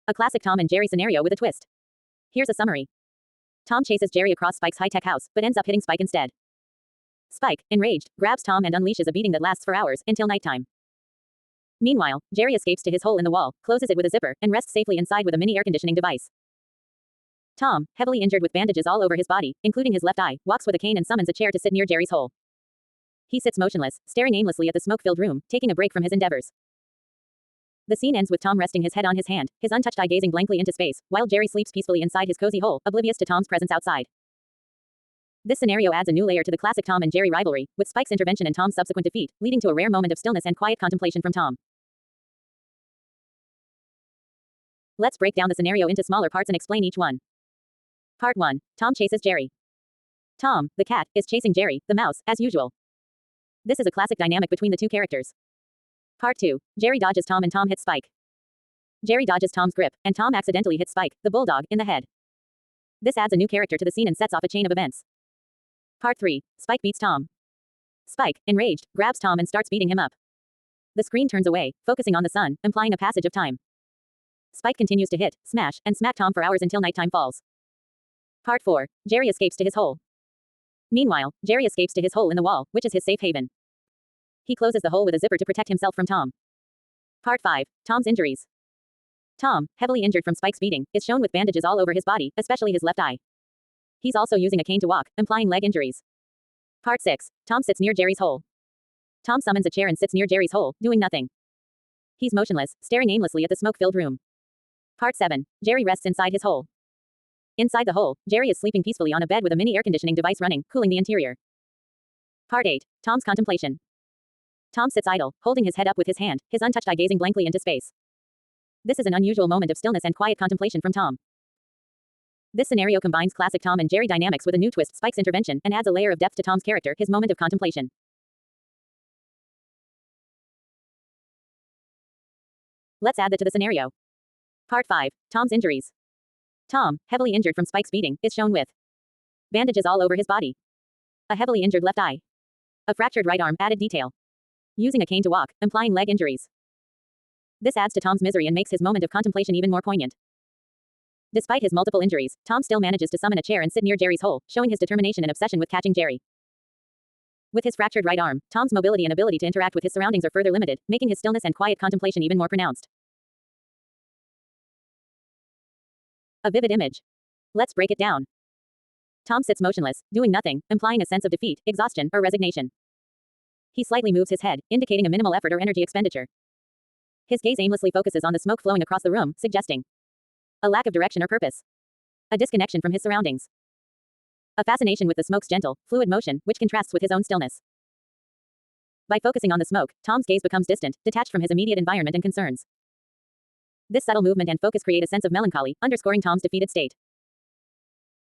A classic Tom and Jerry scenario with a twist. Here's a summary. Tom chases Jerry across Spike's high-tech house, but ends up hitting Spike instead. Spike, enraged, grabs Tom and unleashes a beating that lasts for hours, until nighttime. Meanwhile, Jerry escapes to his hole in the wall, closes it with a zipper, and rests safely inside with a mini air conditioning device. Tom, heavily injured with bandages all over his body, including his left eye, walks with a cane and summons a chair to sit near Jerry's hole. He sits motionless, staring aimlessly at the smoke-filled room, taking a break from his endeavors. The scene ends with Tom resting his head on his hand, his untouched eye gazing blankly into space, while Jerry sleeps peacefully inside his cozy hole, oblivious to Tom's presence outside. This scenario adds a new layer to the classic Tom and Jerry rivalry, with Spike's intervention and Tom's subsequent defeat, leading to a rare moment of stillness and quiet contemplation from Tom. Let's break down the scenario into smaller parts and explain each one. Part 1. Tom chases Jerry. Tom, the cat, is chasing Jerry, the mouse, as usual. This is a classic dynamic between the two characters. Part 2. Jerry dodges Tom and Tom hits Spike. Jerry dodges Tom's grip, and Tom accidentally hits Spike, the bulldog, in the head. This adds a new character to the scene and sets off a chain of events. Part 3. Spike beats Tom. Spike, enraged, grabs Tom and starts beating him up. The screen turns away, focusing on the sun, implying a passage of time. Spike continues to hit, smash, and smack Tom for hours until nighttime falls. Part 4. Jerry escapes to his hole. Meanwhile, Jerry escapes to his hole in the wall, which is his safe haven. He closes the hole with a zipper to protect himself from Tom. Part 5. Tom's injuries. Tom, heavily injured from Spike's beating, is shown with bandages all over his body, especially his left eye. He's also using a cane to walk, implying leg injuries. Part 6. Tom sits near Jerry's hole. Tom summons a chair and sits near Jerry's hole, doing nothing. He's motionless, staring aimlessly at the smoke-filled room. Part 7. Jerry rests inside his hole. Inside the hole, Jerry is sleeping peacefully on a bed with a mini air conditioning device running, cooling the interior. Part 8. Tom's contemplation. Tom sits idle, holding his head up with his hand, his untouched eye gazing blankly into space. This is an unusual moment of stillness and quiet contemplation from Tom. This scenario combines classic Tom and Jerry dynamics with a new twist, Spike's intervention, and adds a layer of depth to Tom's character, his moment of contemplation. Let's add that to the scenario. Part 5. Tom's injuries. Tom, heavily injured from Spike's beating, is shown with bandages all over his body. A heavily injured left eye. A fractured right arm, added detail. Using a cane to walk, implying leg injuries. This adds to Tom's misery and makes his moment of contemplation even more poignant. Despite his multiple injuries, Tom still manages to summon a chair and sit near Jerry's hole, showing his determination and obsession with catching Jerry. With his fractured right arm, Tom's mobility and ability to interact with his surroundings are further limited, making his stillness and quiet contemplation even more pronounced. A vivid image. Let's break it down. Tom sits motionless, doing nothing, implying a sense of defeat, exhaustion, or resignation. He slightly moves his head, indicating a minimal effort or energy expenditure. His gaze aimlessly focuses on the smoke flowing across the room, suggesting a lack of direction or purpose. A disconnection from his surroundings. A fascination with the smoke's gentle, fluid motion, which contrasts with his own stillness. By focusing on the smoke, Tom's gaze becomes distant, detached from his immediate environment and concerns. This subtle movement and focus create a sense of melancholy, underscoring Tom's defeated state.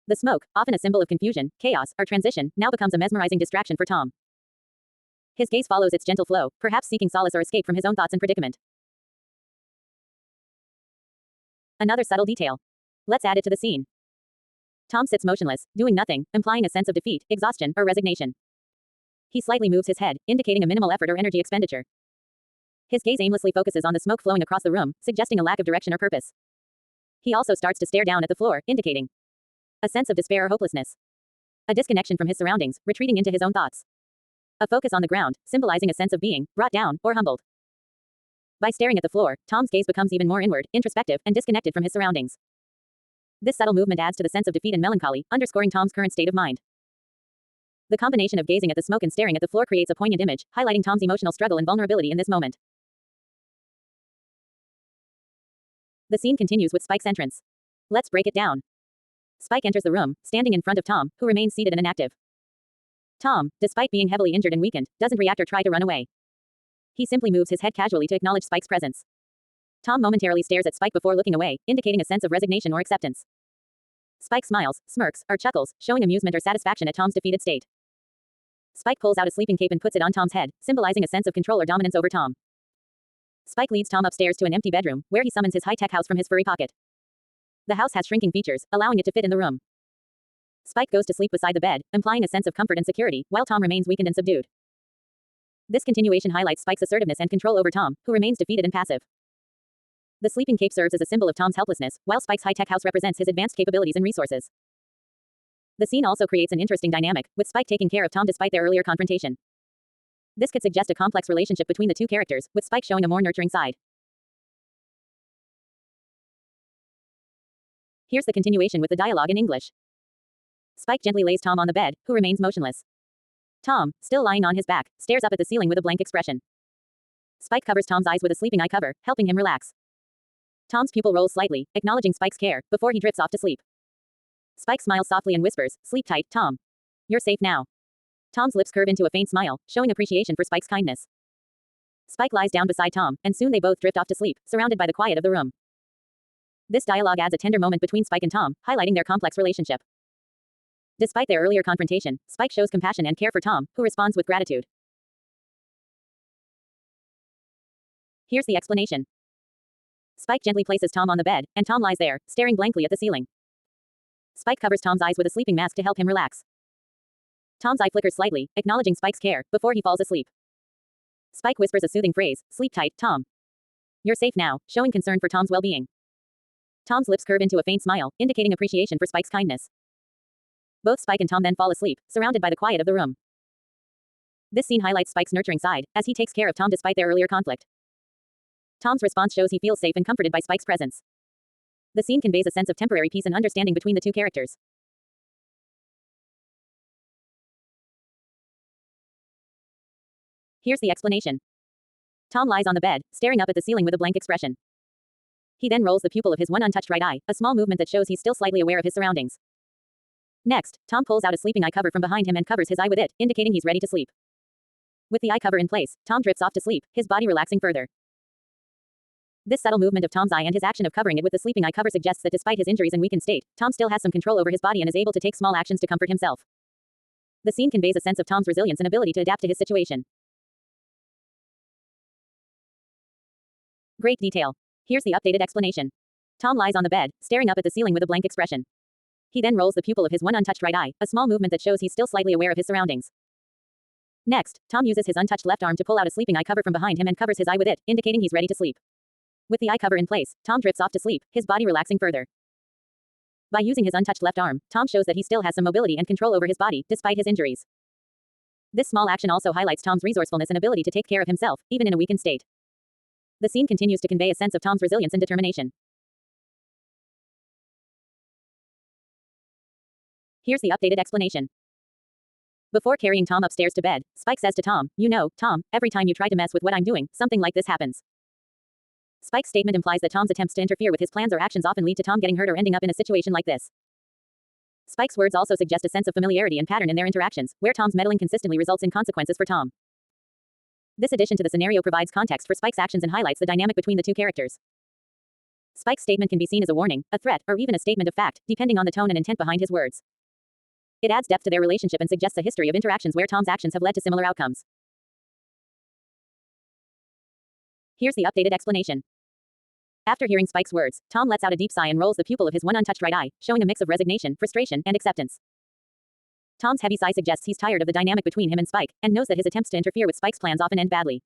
The smoke, often a symbol of confusion, chaos, or transition, now becomes a mesmerizing distraction for Tom. His gaze follows its gentle flow, perhaps seeking solace or escape from his own thoughts and predicament. Another subtle detail. Let's add it to the scene. Tom sits motionless, doing nothing, implying a sense of defeat, exhaustion, or resignation. He slightly moves his head, indicating a minimal effort or energy expenditure. His gaze aimlessly focuses on the smoke flowing across the room, suggesting a lack of direction or purpose. He also starts to stare down at the floor, indicating a sense of despair or hopelessness. A disconnection from his surroundings, retreating into his own thoughts. A focus on the ground, symbolizing a sense of being brought down or humbled. By staring at the floor, Tom's gaze becomes even more inward, introspective, and disconnected from his surroundings. This subtle movement adds to the sense of defeat and melancholy, underscoring Tom's current state of mind. The combination of gazing at the smoke and staring at the floor creates a poignant image, highlighting Tom's emotional struggle and vulnerability in this moment. The scene continues with Spike's entrance. Let's break it down. Spike enters the room, standing in front of Tom, who remains seated and inactive. Tom, despite being heavily injured and weakened, doesn't react or try to run away. He simply moves his head casually to acknowledge Spike's presence. Tom momentarily stares at Spike before looking away, indicating a sense of resignation or acceptance. Spike smiles, smirks, or chuckles, showing amusement or satisfaction at Tom's defeated state. Spike pulls out a sleeping cape and puts it on Tom's head, symbolizing a sense of control or dominance over Tom. Spike leads Tom upstairs to an empty bedroom, where he summons his high-tech house from his furry pocket. The house has shrinking features, allowing it to fit in the room. Spike goes to sleep beside the bed, implying a sense of comfort and security, while Tom remains weakened and subdued. This continuation highlights Spike's assertiveness and control over Tom, who remains defeated and passive. The sleeping cape serves as a symbol of Tom's helplessness, while Spike's high-tech house represents his advanced capabilities and resources. The scene also creates an interesting dynamic, with Spike taking care of Tom despite their earlier confrontation. This could suggest a complex relationship between the two characters, with Spike showing a more nurturing side. Here's the continuation with the dialogue in English. Spike gently lays Tom on the bed, who remains motionless. Tom, still lying on his back, stares up at the ceiling with a blank expression. Spike covers Tom's eyes with a sleeping eye cover, helping him relax. Tom's pupil rolls slightly, acknowledging Spike's care, before he drifts off to sleep. Spike smiles softly and whispers, "Sleep tight, Tom. You're safe now." Tom's lips curve into a faint smile, showing appreciation for Spike's kindness. Spike lies down beside Tom, and soon they both drift off to sleep, surrounded by the quiet of the room. This dialogue adds a tender moment between Spike and Tom, highlighting their complex relationship. Despite their earlier confrontation, Spike shows compassion and care for Tom, who responds with gratitude. Here's the explanation. Spike gently places Tom on the bed, and Tom lies there, staring blankly at the ceiling. Spike covers Tom's eyes with a sleeping mask to help him relax. Tom's eye flickers slightly, acknowledging Spike's care, before he falls asleep. Spike whispers a soothing phrase, "Sleep tight, Tom. You're safe now," showing concern for Tom's well-being. Tom's lips curve into a faint smile, indicating appreciation for Spike's kindness. Both Spike and Tom then fall asleep, surrounded by the quiet of the room. This scene highlights Spike's nurturing side, as he takes care of Tom despite their earlier conflict. Tom's response shows he feels safe and comforted by Spike's presence. The scene conveys a sense of temporary peace and understanding between the two characters. Here's the explanation. Tom lies on the bed, staring up at the ceiling with a blank expression. He then rolls the pupil of his one untouched right eye, a small movement that shows he's still slightly aware of his surroundings. Next, Tom pulls out a sleeping eye cover from behind him and covers his eye with it, indicating he's ready to sleep. With the eye cover in place, Tom drifts off to sleep, his body relaxing further. This subtle movement of Tom's eye and his action of covering it with the sleeping eye cover suggests that despite his injuries and weakened state, Tom still has some control over his body and is able to take small actions to comfort himself. The scene conveys a sense of Tom's resilience and ability to adapt to his situation. Great detail. Here's the updated explanation. Tom lies on the bed, staring up at the ceiling with a blank expression. He then rolls the pupil of his one untouched right eye, a small movement that shows he's still slightly aware of his surroundings. Next, Tom uses his untouched left arm to pull out a sleeping eye cover from behind him and covers his eye with it, indicating he's ready to sleep. With the eye cover in place, Tom drifts off to sleep, his body relaxing further. By using his untouched left arm, Tom shows that he still has some mobility and control over his body, despite his injuries. This small action also highlights Tom's resourcefulness and ability to take care of himself, even in a weakened state. The scene continues to convey a sense of Tom's resilience and determination. Here's the updated explanation. Before carrying Tom upstairs to bed, Spike says to Tom, "You know, Tom, every time you try to mess with what I'm doing, something like this happens." Spike's statement implies that Tom's attempts to interfere with his plans or actions often lead to Tom getting hurt or ending up in a situation like this. Spike's words also suggest a sense of familiarity and pattern in their interactions, where Tom's meddling consistently results in consequences for Tom. This addition to the scenario provides context for Spike's actions and highlights the dynamic between the two characters. Spike's statement can be seen as a warning, a threat, or even a statement of fact, depending on the tone and intent behind his words. It adds depth to their relationship and suggests a history of interactions where Tom's actions have led to similar outcomes. Here's the updated explanation. After hearing Spike's words, Tom lets out a deep sigh and rolls the pupil of his one untouched right eye, showing a mix of resignation, frustration, and acceptance. Tom's heavy sigh suggests he's tired of the dynamic between him and Spike, and knows that his attempts to interfere with Spike's plans often end badly.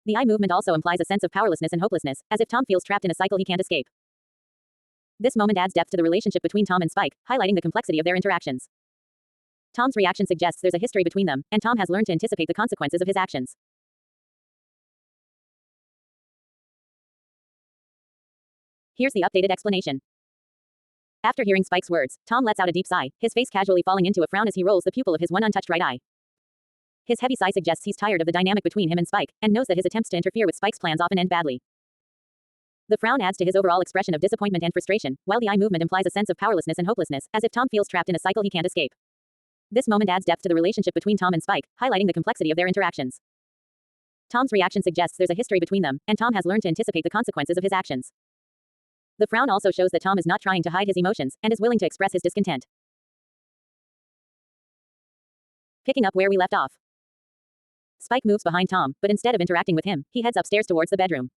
The eye movement also implies a sense of powerlessness and hopelessness, as if Tom feels trapped in a cycle he can't escape. This moment adds depth to the relationship between Tom and Spike, highlighting the complexity of their interactions. Tom's reaction suggests there's a history between them, and Tom has learned to anticipate the consequences of his actions. Here's the updated explanation. After hearing Spike's words, Tom lets out a deep sigh, his face casually falling into a frown as he rolls the pupil of his one untouched right eye. His heavy sigh suggests he's tired of the dynamic between him and Spike, and knows that his attempts to interfere with Spike's plans often end badly. The frown adds to his overall expression of disappointment and frustration, while the eye movement implies a sense of powerlessness and hopelessness, as if Tom feels trapped in a cycle he can't escape. This moment adds depth to the relationship between Tom and Spike, highlighting the complexity of their interactions. Tom's reaction suggests there's a history between them, and Tom has learned to anticipate the consequences of his actions. The frown also shows that Tom is not trying to hide his emotions, and is willing to express his discontent. Picking up where we left off. Spike moves behind Tom, but instead of interacting with him, he heads upstairs towards the bedroom.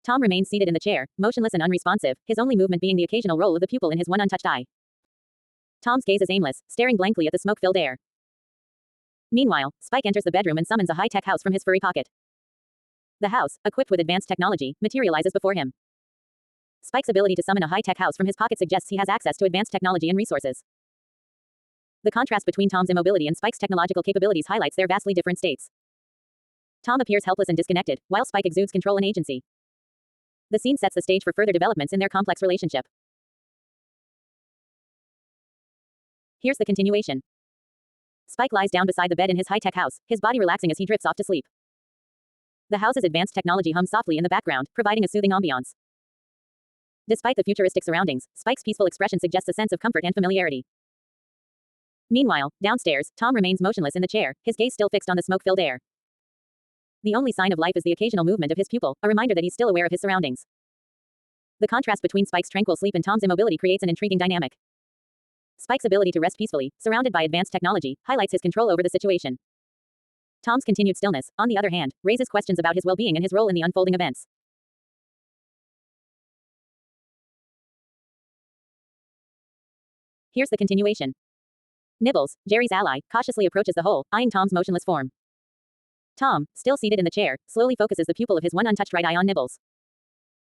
Tom remains seated in the chair, motionless and unresponsive, his only movement being the occasional roll of the pupil in his one untouched eye. Tom's gaze is aimless, staring blankly at the smoke-filled air. Meanwhile, Spike enters the bedroom and summons a high-tech house from his furry pocket. The house, equipped with advanced technology, materializes before him. Spike's ability to summon a high-tech house from his pocket suggests he has access to advanced technology and resources. The contrast between Tom's immobility and Spike's technological capabilities highlights their vastly different states. Tom appears helpless and disconnected, while Spike exudes control and agency. The scene sets the stage for further developments in their complex relationship. Here's the continuation. Spike lies down beside the bed in his high-tech house, his body relaxing as he drifts off to sleep. The house's advanced technology hums softly in the background, providing a soothing ambiance. Despite the futuristic surroundings, Spike's peaceful expression suggests a sense of comfort and familiarity. Meanwhile, downstairs, Tom remains motionless in the chair, his gaze still fixed on the smoke-filled air. The only sign of life is the occasional movement of his pupil, a reminder that he's still aware of his surroundings. The contrast between Spike's tranquil sleep and Tom's immobility creates an intriguing dynamic. Spike's ability to rest peacefully, surrounded by advanced technology, highlights his control over the situation. Tom's continued stillness, on the other hand, raises questions about his well-being and his role in the unfolding events. Here's the continuation. Nibbles, Jerry's ally, cautiously approaches the hole, eyeing Tom's motionless form. Tom, still seated in the chair, slowly focuses the pupil of his one untouched right eye on Nibbles.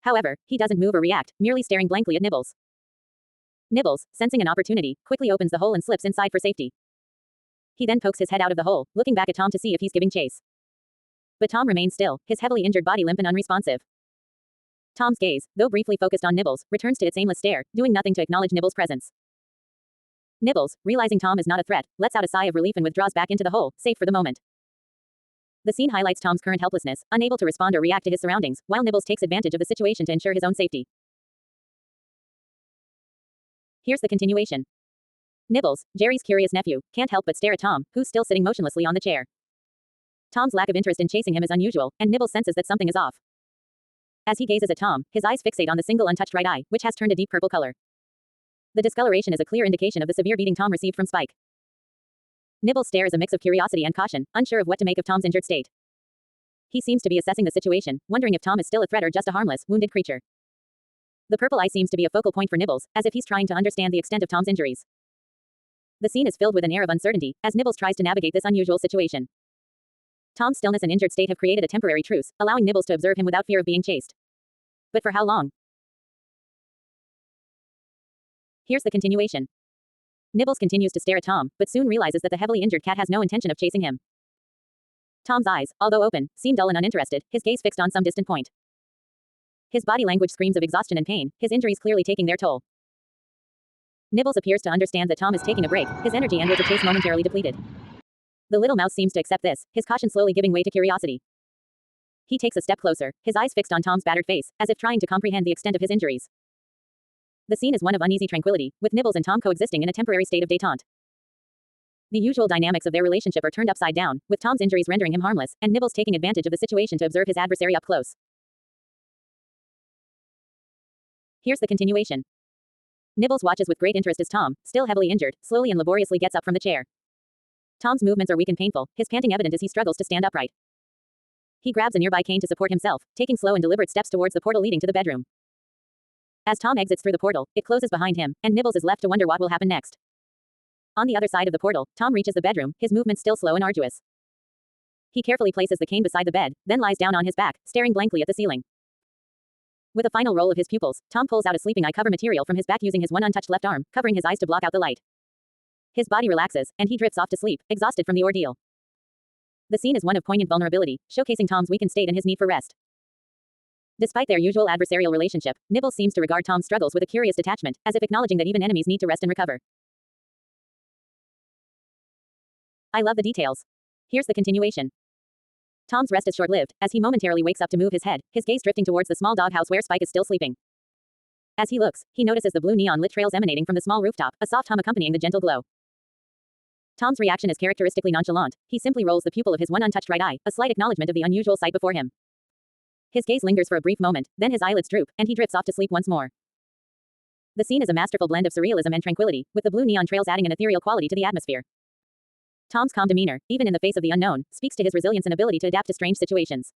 However, he doesn't move or react, merely staring blankly at Nibbles. Nibbles, sensing an opportunity, quickly opens the hole and slips inside for safety. He then pokes his head out of the hole, looking back at Tom to see if he's giving chase. But Tom remains still, his heavily injured body limp and unresponsive. Tom's gaze, though briefly focused on Nibbles, returns to its aimless stare, doing nothing to acknowledge Nibbles' presence. Nibbles, realizing Tom is not a threat, lets out a sigh of relief and withdraws back into the hole, safe for the moment. The scene highlights Tom's current helplessness, unable to respond or react to his surroundings, while Nibbles takes advantage of the situation to ensure his own safety. Here's the continuation. Nibbles, Jerry's curious nephew, can't help but stare at Tom, who's still sitting motionlessly on the chair. Tom's lack of interest in chasing him is unusual, and Nibbles senses that something is off. As he gazes at Tom, his eyes fixate on the single untouched right eye, which has turned a deep purple color. The discoloration is a clear indication of the severe beating Tom received from Spike. Nibbles stares a mix of curiosity and caution, unsure of what to make of Tom's injured state. He seems to be assessing the situation, wondering if Tom is still a threat or just a harmless, wounded creature. The purple eye seems to be a focal point for Nibbles, as if he's trying to understand the extent of Tom's injuries. The scene is filled with an air of uncertainty, as Nibbles tries to navigate this unusual situation. Tom's stillness and injured state have created a temporary truce, allowing Nibbles to observe him without fear of being chased. But for how long? Here's the continuation. Nibbles continues to stare at Tom, but soon realizes that the heavily injured cat has no intention of chasing him. Tom's eyes, although open, seem dull and uninterested, his gaze fixed on some distant point. His body language screams of exhaustion and pain, his injuries clearly taking their toll. Nibbles appears to understand that Tom is taking a break, his energy and will to chase momentarily depleted. The little mouse seems to accept this, his caution slowly giving way to curiosity. He takes a step closer, his eyes fixed on Tom's battered face, as if trying to comprehend the extent of his injuries. The scene is one of uneasy tranquility, with Nibbles and Tom coexisting in a temporary state of détente. The usual dynamics of their relationship are turned upside down, with Tom's injuries rendering him harmless, and Nibbles taking advantage of the situation to observe his adversary up close. Here's the continuation. Nibbles watches with great interest as Tom, still heavily injured, slowly and laboriously gets up from the chair. Tom's movements are weak and painful, his panting evident as he struggles to stand upright. He grabs a nearby cane to support himself, taking slow and deliberate steps towards the portal leading to the bedroom. As Tom exits through the portal, it closes behind him, and Nibbles is left to wonder what will happen next. On the other side of the portal, Tom reaches the bedroom, his movements still slow and arduous. He carefully places the cane beside the bed, then lies down on his back, staring blankly at the ceiling. With a final roll of his pupils, Tom pulls out a sleeping eye cover material from his back using his one untouched left arm, covering his eyes to block out the light. His body relaxes, and he drifts off to sleep, exhausted from the ordeal. The scene is one of poignant vulnerability, showcasing Tom's weakened state and his need for rest. Despite their usual adversarial relationship, Nibbles seems to regard Tom's struggles with a curious detachment, as if acknowledging that even enemies need to rest and recover. I love the details. Here's the continuation. Tom's rest is short-lived, as he momentarily wakes up to move his head, his gaze drifting towards the small doghouse where Spike is still sleeping. As he looks, he notices the blue neon lit trails emanating from the small rooftop, a soft hum accompanying the gentle glow. Tom's reaction is characteristically nonchalant, he simply rolls the pupil of his one untouched right eye, a slight acknowledgement of the unusual sight before him. His gaze lingers for a brief moment, then his eyelids droop, and he drifts off to sleep once more. The scene is a masterful blend of surrealism and tranquility, with the blue neon trails adding an ethereal quality to the atmosphere. Tom's calm demeanor, even in the face of the unknown, speaks to his resilience and ability to adapt to strange situations.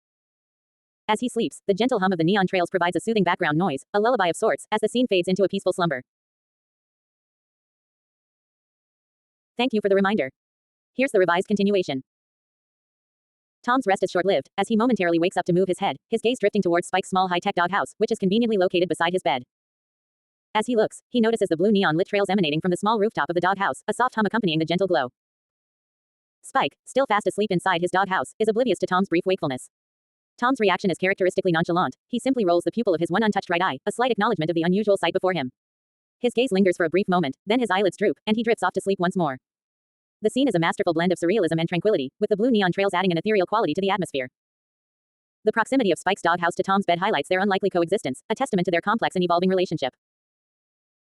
As he sleeps, the gentle hum of the neon trails provides a soothing background noise, a lullaby of sorts, as the scene fades into a peaceful slumber. Thank you for the reminder. Here's the revised continuation. Tom's rest is short-lived, as he momentarily wakes up to move his head, his gaze drifting towards Spike's small high-tech doghouse, which is conveniently located beside his bed. As he looks, he notices the blue neon-lit trails emanating from the small rooftop of the doghouse, a soft hum accompanying the gentle glow. Spike, still fast asleep inside his doghouse, is oblivious to Tom's brief wakefulness. Tom's reaction is characteristically nonchalant. He simply rolls the pupil of his one untouched right eye, a slight acknowledgement of the unusual sight before him. His gaze lingers for a brief moment, then his eyelids droop, and he drifts off to sleep once more. The scene is a masterful blend of surrealism and tranquility, with the blue neon trails adding an ethereal quality to the atmosphere. The proximity of Spike's doghouse to Tom's bed highlights their unlikely coexistence, a testament to their complex and evolving relationship.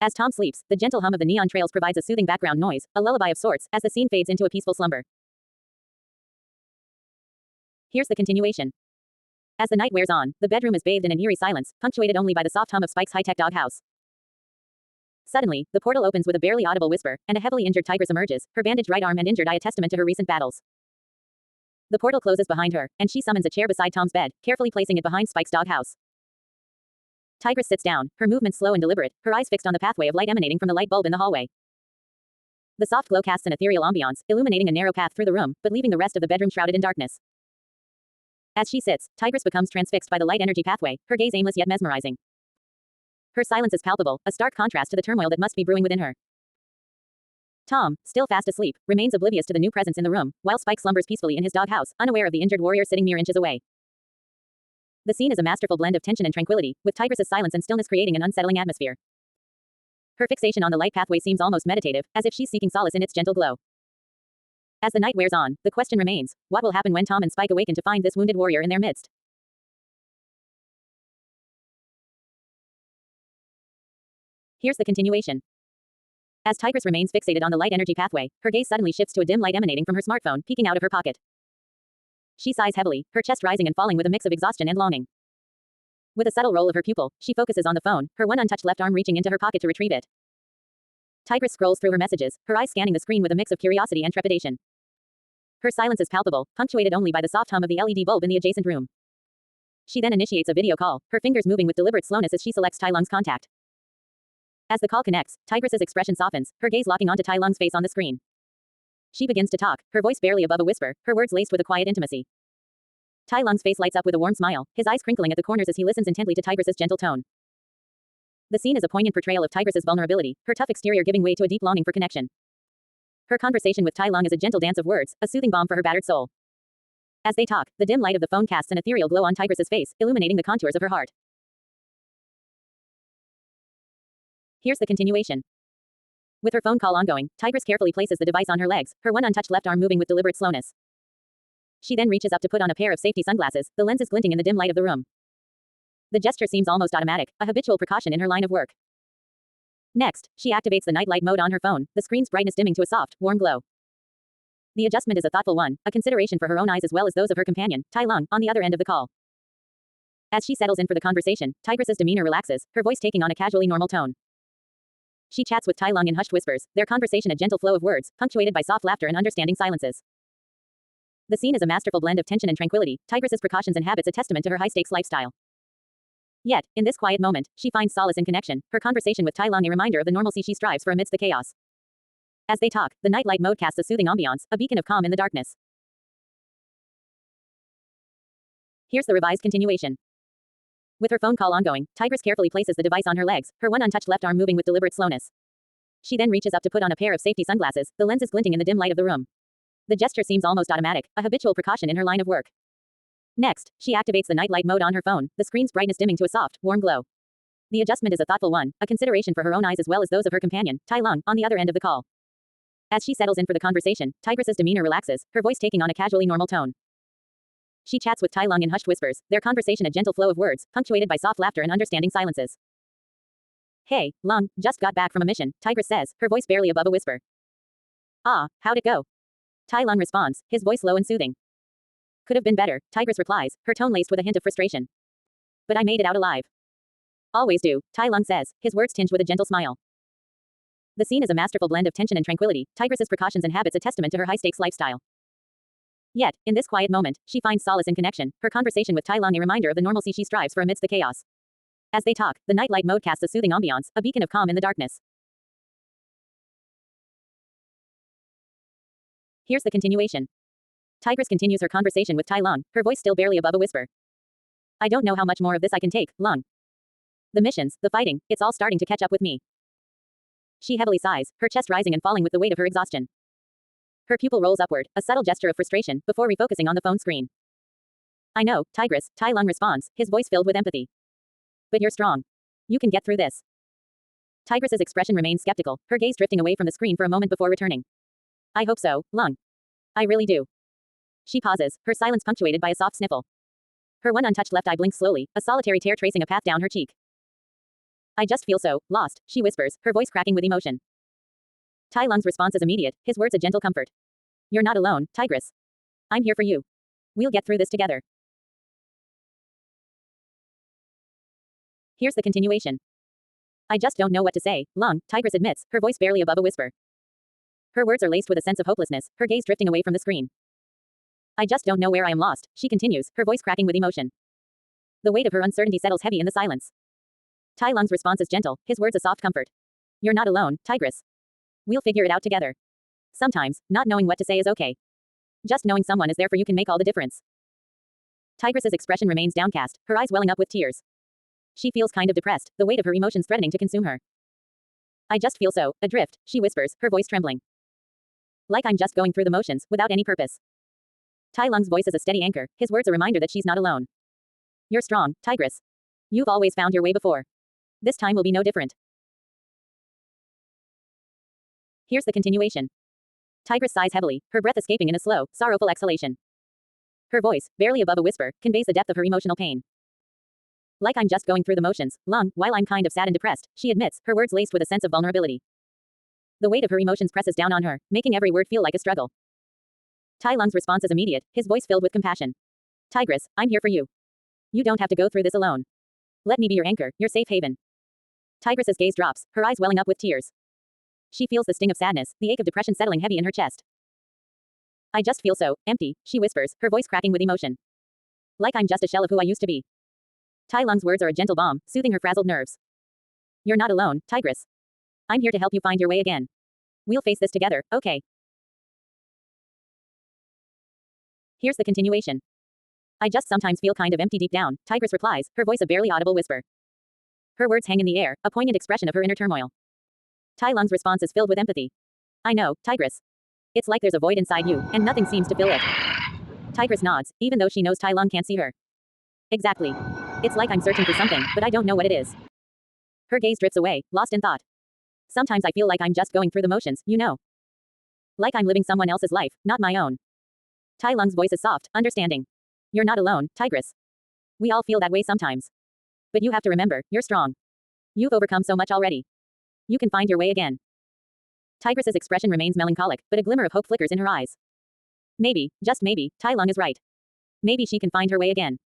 As Tom sleeps, the gentle hum of the neon trails provides a soothing background noise, a lullaby of sorts, as the scene fades into a peaceful slumber. Here's the continuation. As the night wears on, the bedroom is bathed in an eerie silence, punctuated only by the soft hum of Spike's high-tech doghouse. Suddenly, the portal opens with a barely audible whisper, and a heavily injured tigress emerges, her bandaged right arm and injured eye a testament to her recent battles. The portal closes behind her, and she summons a chair beside Tom's bed, carefully placing it behind Spike's doghouse. Tigress sits down, her movements slow and deliberate, her eyes fixed on the pathway of light emanating from the light bulb in the hallway. The soft glow casts an ethereal ambiance, illuminating a narrow path through the room, but leaving the rest of the bedroom shrouded in darkness. As she sits, Tigress becomes transfixed by the light energy pathway, her gaze aimless yet mesmerizing. Her silence is palpable, a stark contrast to the turmoil that must be brewing within her. Tom, still fast asleep, remains oblivious to the new presence in the room, while Spike slumbers peacefully in his doghouse, unaware of the injured warrior sitting mere inches away. The scene is a masterful blend of tension and tranquility, with Tigress's silence and stillness creating an unsettling atmosphere. Her fixation on the light pathway seems almost meditative, as if she's seeking solace in its gentle glow. As the night wears on, the question remains, what will happen when Tom and Spike awaken to find this wounded warrior in their midst? Here's the continuation. As Tigress remains fixated on the light energy pathway, her gaze suddenly shifts to a dim light emanating from her smartphone, peeking out of her pocket. She sighs heavily, her chest rising and falling with a mix of exhaustion and longing. With a subtle roll of her pupil, she focuses on the phone, her one untouched left arm reaching into her pocket to retrieve it. Tigress scrolls through her messages, her eyes scanning the screen with a mix of curiosity and trepidation. Her silence is palpable, punctuated only by the soft hum of the LED bulb in the adjacent room. She then initiates a video call, her fingers moving with deliberate slowness as she selects Tai Lung's contact. As the call connects, Tigress's expression softens, her gaze locking onto Tai Lung's face on the screen. She begins to talk, her voice barely above a whisper, her words laced with a quiet intimacy. Tai Lung's face lights up with a warm smile, his eyes crinkling at the corners as he listens intently to Tigress's gentle tone. The scene is a poignant portrayal of Tigress's vulnerability, her tough exterior giving way to a deep longing for connection. Her conversation with Tai Lung is a gentle dance of words, a soothing balm for her battered soul. As they talk, the dim light of the phone casts an ethereal glow on Tigress's face, illuminating the contours of her heart. Here's the continuation. With her phone call ongoing, Tigress carefully places the device on her legs, her one untouched left arm moving with deliberate slowness. She then reaches up to put on a pair of safety sunglasses, the lenses glinting in the dim light of the room. The gesture seems almost automatic, a habitual precaution in her line of work. Next, she activates the night light mode on her phone, the screen's brightness dimming to a soft, warm glow. The adjustment is a thoughtful one, a consideration for her own eyes as well as those of her companion, Tai Lung, on the other end of the call. As she settles in for the conversation, Tigress's demeanor relaxes, her voice taking on a casually normal tone. She chats with Tai Lung in hushed whispers, their conversation a gentle flow of words, punctuated by soft laughter and understanding silences. The scene is a masterful blend of tension and tranquility, Tigress's precautions and habits a testament to her high-stakes lifestyle. Yet, in this quiet moment, she finds solace in connection, her conversation with Tai Lung a reminder of the normalcy she strives for amidst the chaos. As they talk, the nightlight mode casts a soothing ambiance, a beacon of calm in the darkness. Here's the revised continuation. With her phone call ongoing, Tigress carefully places the device on her legs, her one untouched left arm moving with deliberate slowness. She then reaches up to put on a pair of safety sunglasses, the lenses glinting in the dim light of the room. The gesture seems almost automatic, a habitual precaution in her line of work. Next, she activates the nightlight mode on her phone, the screen's brightness dimming to a soft, warm glow. The adjustment is a thoughtful one, a consideration for her own eyes as well as those of her companion, Tai Lung, on the other end of the call. As she settles in for the conversation, Tigress's demeanor relaxes, her voice taking on a casually normal tone. She chats with Tai Lung in hushed whispers, their conversation a gentle flow of words, punctuated by soft laughter and understanding silences. Hey, Lung, just got back from a mission, Tigress says, her voice barely above a whisper. Ah, how'd it go? Tai Lung responds, his voice low and soothing. Could have been better, Tigress replies, her tone laced with a hint of frustration. But I made it out alive. Always do, Tai Lung says, his words tinged with a gentle smile. The scene is a masterful blend of tension and tranquility, Tigress's precautions and habits a testament to her high-stakes lifestyle. Yet, in this quiet moment, she finds solace in connection, her conversation with Tai Lung a reminder of the normalcy she strives for amidst the chaos. As they talk, the nightlight mode casts a soothing ambiance, a beacon of calm in the darkness. Here's the continuation. Tigress continues her conversation with Tai Lung, her voice still barely above a whisper. I don't know how much more of this I can take, Lung. The missions, the fighting, it's all starting to catch up with me. She heavily sighs, her chest rising and falling with the weight of her exhaustion. Her pupil rolls upward, a subtle gesture of frustration, before refocusing on the phone screen. I know, Tigress, Tai Lung responds, his voice filled with empathy. But you're strong. You can get through this. Tigress's expression remains skeptical, her gaze drifting away from the screen for a moment before returning. I hope so, Lung. I really do. She pauses, her silence punctuated by a soft sniffle. Her one untouched left eye blinks slowly, a solitary tear tracing a path down her cheek. I just feel so lost, she whispers, her voice cracking with emotion. Tai Lung's response is immediate, his words a gentle comfort. You're not alone, Tigress. I'm here for you. We'll get through this together. Here's the continuation. I just don't know what to say, Lung, Tigress admits, her voice barely above a whisper. Her words are laced with a sense of hopelessness, her gaze drifting away from the screen. I just don't know where I am lost, she continues, her voice cracking with emotion. The weight of her uncertainty settles heavy in the silence. Tai Lung's response is gentle, his words a soft comfort. You're not alone, Tigress. We'll figure it out together. Sometimes, not knowing what to say is okay. Just knowing someone is there for you can make all the difference. Tigress's expression remains downcast, her eyes welling up with tears. She feels kind of depressed, the weight of her emotions threatening to consume her. I just feel so adrift, she whispers, her voice trembling. Like I'm just going through the motions, without any purpose. Tai Lung's voice is a steady anchor, his words a reminder that she's not alone. You're strong, Tigress. You've always found your way before. This time will be no different. Here's the continuation. Tigress sighs heavily, her breath escaping in a slow, sorrowful exhalation. Her voice, barely above a whisper, conveys the depth of her emotional pain. Like I'm just going through the motions, Lung, while I'm kind of sad and depressed, she admits, her words laced with a sense of vulnerability. The weight of her emotions presses down on her, making every word feel like a struggle. Tai Lung's response is immediate, his voice filled with compassion. Tigress, I'm here for you. You don't have to go through this alone. Let me be your anchor, your safe haven. Tigress's gaze drops, her eyes welling up with tears. She feels the sting of sadness, the ache of depression settling heavy in her chest. I just feel so empty, she whispers, her voice cracking with emotion. Like I'm just a shell of who I used to be. Tai Lung's words are a gentle balm, soothing her frazzled nerves. You're not alone, Tigress. I'm here to help you find your way again. We'll face this together, okay? Here's the continuation. I just sometimes feel kind of empty deep down, Tigress replies, her voice a barely audible whisper. Her words hang in the air, a poignant expression of her inner turmoil. Tai Lung's response is filled with empathy. I know, Tigress. It's like there's a void inside you, and nothing seems to fill it. Tigress nods, even though she knows Tai Lung can't see her. Exactly. It's like I'm searching for something, but I don't know what it is. Her gaze drifts away, lost in thought. Sometimes I feel like I'm just going through the motions, you know. Like I'm living someone else's life, not my own. Tai Lung's voice is soft, understanding. You're not alone, Tigress. We all feel that way sometimes. But you have to remember, you're strong. You've overcome so much already. You can find your way again. Tigress's expression remains melancholic, but a glimmer of hope flickers in her eyes. Maybe, just maybe, Tai Lung is right. Maybe she can find her way again.